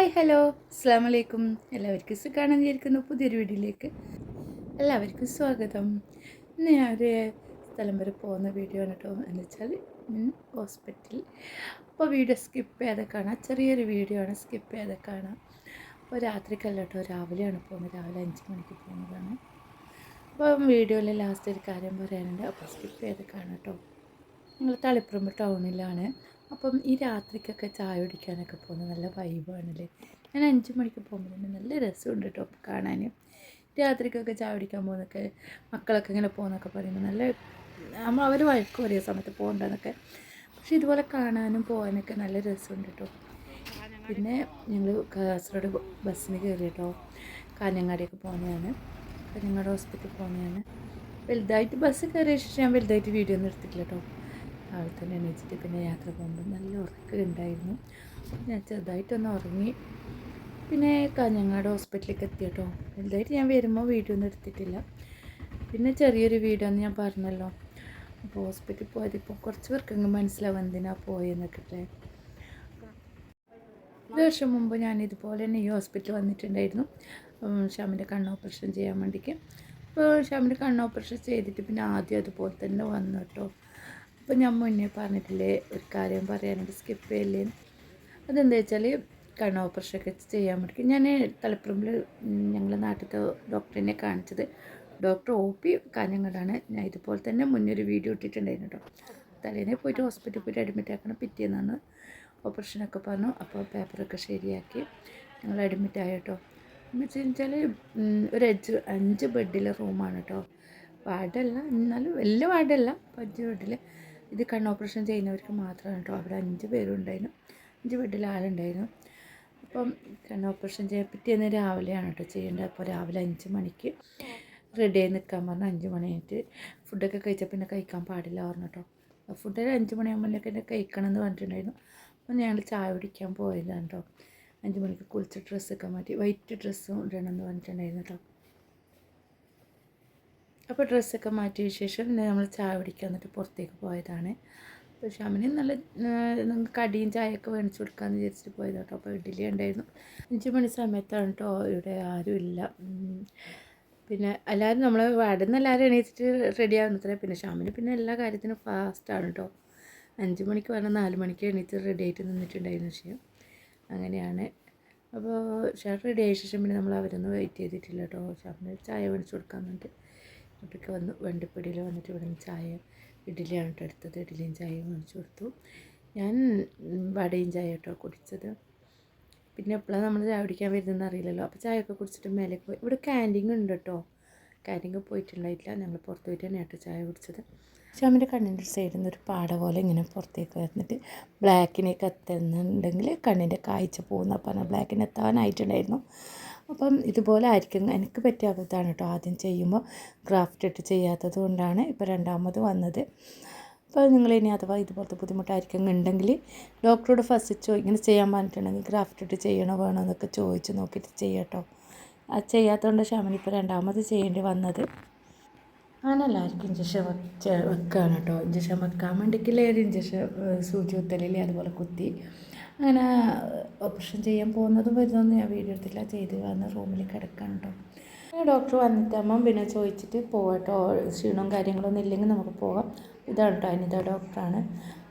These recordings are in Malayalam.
ഹായ് ഹലോ അസ്സാം വലൈക്കും. എല്ലാവർക്കും സുഖാണെന്ന് വിചാരിക്കുന്നു. പുതിയൊരു വീഡിയോയിലേക്ക് എല്ലാവർക്കും സ്വാഗതം. ഇന്ന് ഞാനൊരു സ്ഥലം വരെ പോകുന്ന വീഡിയോ ആണ് കേട്ടോ. എന്ന് വെച്ചാൽ ഹോസ്പിറ്റൽ. അപ്പോൾ വീഡിയോ സ്കിപ്പ് ചെയ്ത് കാണാം. ചെറിയൊരു വീഡിയോ ആണ്, സ്കിപ്പ് ചെയ്ത് കാണാം. അപ്പോൾ രാത്രിക്കല്ല കേട്ടോ, രാവിലെയാണ് പോകുന്നത്. രാവിലെ 5 മണിക്ക് പോകുന്നതാണ്. അപ്പോൾ വീഡിയോയിൽ ലാസ്റ്റ് ഒരു കാര്യം പറയാനുണ്ട്. അപ്പോൾ സ്കിപ്പ് ചെയ്ത് കാണാം കേട്ടോ. ഞങ്ങൾ തളിപ്പറമ്പ് ടൗണിലാണ്. അപ്പം ഈ രാത്രിക്കൊക്കെ ചായ കുടിക്കാനൊക്കെ പോകുന്നത് നല്ല വൈബാണല്ലേ. ഞാൻ 5 മണിക്ക് പോകുമ്പോൾ തന്നെ നല്ല രസമുണ്ട് കേട്ടോ കാണാൻ. രാത്രിക്കൊക്കെ ചായ കുടിക്കാൻ പോകുന്നതൊക്കെ മക്കളൊക്കെ ഇങ്ങനെ പോകുന്നതൊക്കെ പറയുമ്പോൾ നല്ല അവർ വഴക്ക് പറയുക സമയത്ത് പോകണ്ടെന്നൊക്കെ. പക്ഷെ ഇതുപോലെ കാണാനും പോകാനൊക്കെ നല്ല രസമുണ്ട് കേട്ടോ. പിന്നെ ഞങ്ങൾ കാസർഗോഡ് ബസ്സിന് കയറി കേട്ടോ. കാഞ്ഞങ്ങാടിയൊക്കെ പോകുന്നതാണ്, കാഞ്ഞങ്ങാട് ഹോസ്പിറ്റലിൽ പോകുന്നതാണ്. വലുതായിട്ട് ബസ് കയറിയ ശേഷം ഞാൻ വലുതായിട്ട് വീഡിയോ ഒന്നും എടുത്തിട്ടില്ല കേട്ടോ. രാവിലെ തന്നെ എണീച്ചിട്ട് പിന്നെ യാത്ര പോകുമ്പോൾ നല്ല ഉറക്കം ഉണ്ടായിരുന്നു. ഞാൻ ചെറുതായിട്ടൊന്ന് ഉറങ്ങി. പിന്നെ കാഞ്ഞങ്ങാട് ഹോസ്പിറ്റലിലേക്ക് എത്തി കേട്ടോ. വലുതായിട്ട് ഞാൻ വരുമ്പോൾ വീഡിയോ ഒന്നും എടുത്തിട്ടില്ല. പിന്നെ ചെറിയൊരു വീഡിയോ എന്ന് ഞാൻ പറഞ്ഞല്ലോ. അപ്പോൾ ഹോസ്പിറ്റലിൽ പോയത് ഇപ്പോൾ കുറച്ച് പേർക്കെങ്കിലും മനസ്സിലാവും എന്തിനാണ് പോയെന്നൊക്കെ അല്ലേ. ഒരു വർഷം മുമ്പ് ഞാൻ ഇതുപോലെ തന്നെ ഈ ഹോസ്പിറ്റലിൽ വന്നിട്ടുണ്ടായിരുന്നു, ഷാമിൻ്റെ കണ്ണ് ഓപ്പറേഷൻ ചെയ്യാൻ വേണ്ടിക്ക്. അപ്പോൾ ഷാമിൻ്റെ കണ്ണ് ഓപ്പറേഷൻ ചെയ്തിട്ട് പിന്നെ ആദ്യം അതുപോലെ തന്നെ വന്നു കേട്ടോ. അപ്പോൾ ഞാൻ മുന്നേ പറഞ്ഞിട്ടില്ലേ ഒരു കാര്യം പറയാനുണ്ട്, സ്കിപ്പ് ചെയ്യല്ലേ. അതെന്താ വെച്ചാൽ കണ്ണ് ഓപ്പറേഷനൊക്കെ ചെയ്യാൻ വേണ്ടി ഞാൻ തലപ്പറമ്പിൽ ഞങ്ങളുടെ നാട്ടിലത്തെ ഡോക്ടറിനെ കാണിച്ചത്. Doctor OP കാഞ്ഞങ്ങാടാണ്. ഞാൻ ഇതുപോലെ തന്നെ മുന്നൊരു വീഡിയോ ഇട്ടിട്ടുണ്ടായിരുന്നു കേട്ടോ. തലേനെ പോയിട്ട് ഹോസ്പിറ്റലിൽ പോയിട്ട് അഡ്മിറ്റ് ആക്കണം. പിറ്റേന്നാണ് ഓപ്പറേഷനൊക്കെ പറഞ്ഞു. അപ്പോൾ പേപ്പറൊക്കെ ശരിയാക്കി ഞങ്ങൾ അഡ്മിറ്റ് ആയ കേട്ടോ. എന്ന് വെച്ചാൽ ഒരു 5 ബെഡിലെ റൂമാണ് കേട്ടോ. വാർഡല്ല, എന്നാലും വലിയ വാർഡല്ല, 5 ബെഡിൽ. ഇത് കണ്ണ് ഓപ്പറേഷൻ ചെയ്യുന്നവർക്ക് മാത്രമാണ് കേട്ടോ. അവിടെ 5 പേരും ഉണ്ടായിരുന്നു, 5 ബെഡിൽ ആളുണ്ടായിരുന്നു. അപ്പം കണ്ണ് ഓപ്പറേഷൻ ചെയ്യാൻ പിറ്റേന്ന് രാവിലെയാണ് കേട്ടോ ചെയ്യേണ്ടത്. അപ്പോൾ രാവിലെ 5 മണിക്ക് റെഡിയായി നിൽക്കാൻ പറഞ്ഞു. 5 മണി കഴിഞ്ഞിട്ട് ഫുഡൊക്കെ കഴിച്ചാൽ പിന്നെ കഴിക്കാൻ പാടില്ല പറഞ്ഞു കേട്ടോ. ഫുഡ് 5 മണിയാകുമ്പോഴേക്ക് തന്നെ കഴിക്കണം എന്ന് പറഞ്ഞിട്ടുണ്ടായിരുന്നു. അപ്പോൾ ഞങ്ങൾ ചായ കുടിക്കാൻ പോയതാണ് കേട്ടോ. 5 മണിക്ക് കുളിച്ച് ഡ്രസ്സൊക്കെ മാറ്റി വൈറ്റ് ഡ്രസ്സും ഇടണം എന്ന് പറഞ്ഞിട്ടുണ്ടായിരുന്നു കേട്ടോ. അപ്പോൾ ഡ്രസ്സൊക്കെ മാറ്റിയ ശേഷം പിന്നെ നമ്മൾ ചായ കുടിക്കാൻ എന്നിട്ട് പുറത്തേക്ക് പോയതാണ്. അപ്പോൾ ഷാമിന് നല്ല കടിയും ചായയൊക്കെ മേടിച്ച് കൊടുക്കാമെന്ന് വിചാരിച്ചിട്ട് പോയത് കേട്ടോ. അപ്പോൾ ഇഡ്ഡലി ഉണ്ടായിരുന്നു. 5 മണി സമയത്താണ് കേട്ടോ. ഇവിടെ ആരുമില്ല. പിന്നെ എല്ലാവരും നമ്മൾ വാർഡിൽ നിന്ന് എല്ലാവരും എണീച്ചിട്ട് റെഡി ആകുന്നത്രേ. പിന്നെ ഷാമിന് പിന്നെ എല്ലാ കാര്യത്തിനും ഫാസ്റ്റാണ് കേട്ടോ. 5 മണിക്ക് പറഞ്ഞാൽ 4 മണിക്ക് എണീച്ച് റെഡി ആയിട്ട് നിന്നിട്ടുണ്ടായിരുന്നു വിഷയം. അങ്ങനെയാണ്. അപ്പോൾ ഷാം റെഡി ആയ ശേഷം പിന്നെ നമ്മൾ അവരൊന്നും വെയിറ്റ് ചെയ്തിട്ടില്ല കേട്ടോ. ഷാമിന് ചായ മേടിച്ച് കൊടുക്കാൻ വേണ്ടിയിട്ട് ഇവിടേക്ക് വന്നു. വണ്ടിപ്പടിയിൽ വന്നിട്ട് ഇവിടെ നിന്ന് ചായ ഇഡ്ഡലിയാണ് കേട്ടോ എടുത്തത്. ഇഡ്ഡലിയും ചായയും മേടിച്ച് കൊടുത്തു. ഞാൻ വടയും ചായ കേട്ടോ കുടിച്ചത്. പിന്നെ എപ്പോഴാണ് നമ്മൾ ചായ കുടിക്കാൻ വരുന്നതെന്ന് അറിയില്ലല്ലോ. അപ്പോൾ ചായയൊക്കെ കുടിച്ചിട്ട് മേലേക്ക് പോയി. ഇവിടെ ക്യാൻറ്റീൻ ഉണ്ട് കേട്ടോ. ക്യാൻറ്റീൻ പോയിട്ടുണ്ടായിട്ടില്ല, ഞങ്ങൾ പുറത്ത് പോയിട്ട് തന്നെ കേട്ടോ ചായ കുടിച്ചത്. ഷാമിൻ്റെ കണ്ണിൻ്റെ സൈഡിൽ നിന്ന് ഒരു പാട പോലെ ഇങ്ങനെ പുറത്തേക്ക് വന്നിട്ട് ബ്ലാക്കിനേക്ക് എത്തുന്നുണ്ടെങ്കിൽ കണ്ണിൻ്റെ കാഴ്ച പോകുന്ന പറഞ്ഞാൽ ബ്ലാക്കിന് എത്താനായിട്ടുണ്ടായിരുന്നു. അപ്പം ഇതുപോലെ ആയിരിക്കും എനിക്ക് പറ്റിയ അബദ്ധമാണ് കേട്ടോ. ആദ്യം ചെയ്യുമ്പോൾ ഗ്രാഫ്റ്റ് ഇട്ട് ചെയ്യാത്തത് കൊണ്ടാണ് ഇപ്പോൾ രണ്ടാമത് വന്നത്. അപ്പോൾ നിങ്ങളിനി അഥവാ ഇതുപോലത്തെ ബുദ്ധിമുട്ടായിരിക്കും ഉണ്ടെങ്കിൽ ഡോക്ടറോട് ഫസ്റ്റ് ഇങ്ങനെ ചെയ്യാൻ പറഞ്ഞിട്ടുണ്ടെങ്കിൽ ഗ്രാഫ്റ്റ് ഇട്ട് ചെയ്യണോ വേണോ എന്നൊക്കെ ചോദിച്ച് നോക്കിയിട്ട് ചെയ്യട്ടോ. അത് ചെയ്യാത്തതുകൊണ്ട് ഷാമിന് ഇപ്പോൾ രണ്ടാമത് ചെയ്യേണ്ടി വന്നത്. അങ്ങനെ എല്ലാവർക്കും ഇഞ്ചക്ഷൻ വെക്കുകയാണ് കേട്ടോ. ഇഞ്ചക്ഷൻ വെക്കാൻ വേണ്ടിക്കില്ലേ ഒരു ഇഞ്ചക്ഷൻ സൂചി കുത്തലില്ലേ അതുപോലെ കുത്തി. അങ്ങനെ ഓപ്പറേഷൻ ചെയ്യാൻ പോകുന്നതും വരുന്നതൊന്നും ഞാൻ വീഡിയോ എടുത്തില്ല. ചെയ്ത് വന്ന് റൂമിൽ കിടക്കണം കേട്ടോ. ഡോക്ടർ വന്നിട്ടാകുമ്പം പിന്നെ ചോദിച്ചിട്ട് പോകട്ടോ. ക്ഷീണവും കാര്യങ്ങളൊന്നും ഇല്ലെങ്കിൽ നമുക്ക് പോകാം. ഇതാണ് കേട്ടോ, അനിത ഡോക്ടറാണ്.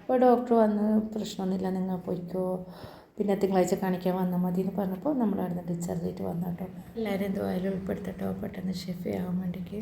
അപ്പോൾ ഡോക്ടർ വന്ന് പ്രശ്നമൊന്നുമില്ല, നിങ്ങൾ പോയിക്കോ, പിന്നെ തിങ്കളാഴ്ച കാണിക്കാൻ വന്നാൽ മതി എന്ന് പറഞ്ഞപ്പോൾ നമ്മൾ അവിടെ നിന്ന് ഡിസ്ചാർജ് ചെയ്തിട്ട് വന്നു കേട്ടോ. എല്ലാവരും എന്തുമായാലും ഉൾപ്പെടുത്തട്ടോ, പെട്ടെന്ന് ഷെഫി ആവാൻ വേണ്ടിക്ക്.